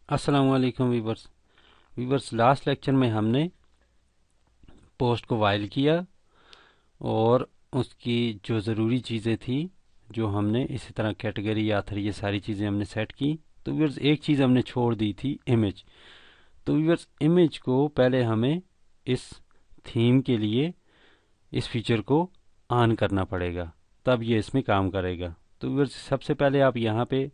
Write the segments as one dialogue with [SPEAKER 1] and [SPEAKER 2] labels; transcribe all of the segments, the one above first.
[SPEAKER 1] अस्सलाम वालेकुम viewers. Last lecture में हमने पोस्ट को वाइल किया और उसकी जो ज़रूरी चीज़ें थी, जो हमने इसी तरह कैटेगरी आथर ये सारी चीज़ें हमने सेट की। तो वीवर्स एक चीज़ हमने छोड़ दी थी, इमेज। तो वीवर्स इमेज को पहले हमें इस थीम के लिए इस फीचर को ऑन करना पड़ेगा, तब ये इसमें काम करेगा। तो वीवर्स सबसे पहले आप यहाँ पे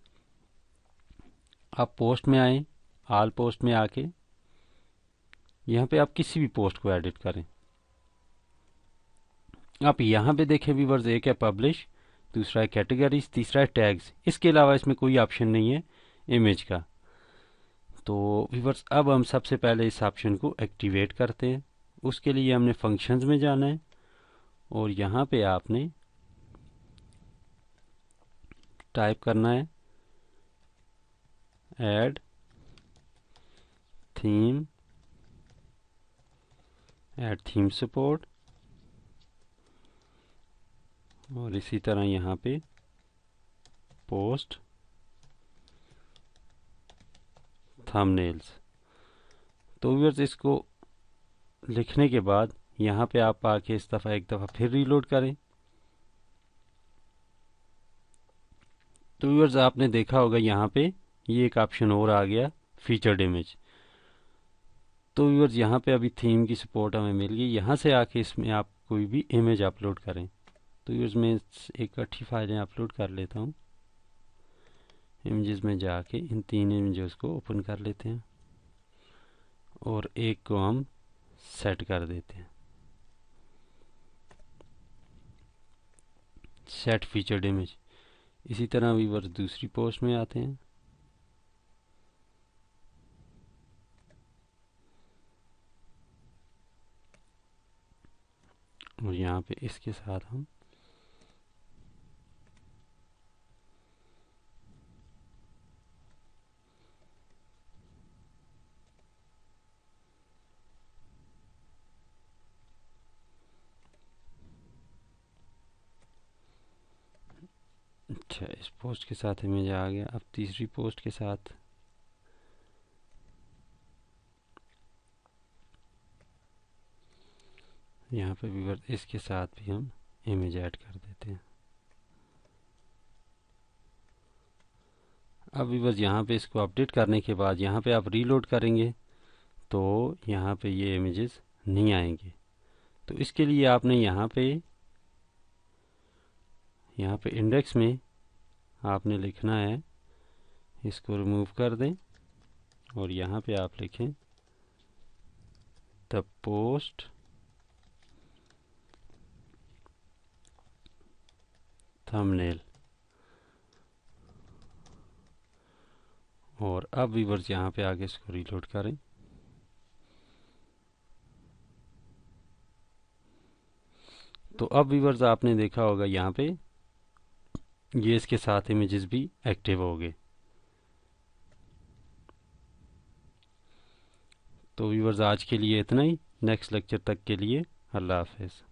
[SPEAKER 1] आप पोस्ट में आए, आल पोस्ट में आके यहाँ पे आप किसी भी पोस्ट को एडिट करें। आप यहाँ पे देखें व्यूवर्स, एक है पब्लिश, दूसरा है कैटेगरीज, तीसरा है टैग्स। इसके अलावा इसमें कोई ऑप्शन नहीं है इमेज का। तो व्यूवर्स अब हम सबसे पहले इस ऑप्शन को एक्टिवेट करते हैं। उसके लिए हमने फंक्शंस में जाना है और यहाँ पे आपने टाइप करना है add theme, add theme support, और इसी तरह यहाँ पे पोस्ट थंबनेल्स। तो व्यूअर्स इसको लिखने के बाद यहाँ पे आप आके इस दफ़ा एक दफ़ा फिर रीलोड करें। तो व्यूअर्स आपने देखा होगा यहाँ पे ये एक ऑप्शन और आ गया, फीचर्ड इमेज। तो व्यूअर्स यहाँ पे अभी थीम की सपोर्ट हमें मिल गई। यहाँ से आके इसमें आप कोई भी इमेज अपलोड करें। तो व्यूअर्स मैं एक इकट्ठी फाइलें अपलोड कर लेता हूँ। इमेजेस में जाके इन तीन इमेजेस को ओपन कर लेते हैं और एक को हम सेट कर देते हैं, सेट फीचर्ड इमेज। इसी तरह व्यूअर्स दूसरी पोस्ट में आते हैं। और यहाँ पे इसके साथ हम अच्छा, इस पोस्ट के साथ इमेज आ गया। अब तीसरी पोस्ट के साथ यहाँ पे व्यूअर्स इसके साथ भी हम इमेज ऐड कर देते हैं। अब व्यूअर्स यहाँ पे इसको अपडेट करने के बाद यहाँ पे आप रीलोड करेंगे तो यहाँ पे ये इमेजेस नहीं आएंगे। तो इसके लिए आपने यहाँ पे इंडेक्स में आपने लिखना है, इसको रिमूव कर दें और यहाँ पे आप लिखें द पोस्ट थंबनेल। और अब व्यूअर्स यहाँ पे आगे इसको रीलोड करें। तो अब व्यूअर्स आपने देखा होगा यहाँ पे ये इसके साथ इमेजेस भी एक्टिव हो गए। तो व्यूअर्स आज के लिए इतना ही। नेक्स्ट लेक्चर तक के लिए अल्लाह हाफिज़।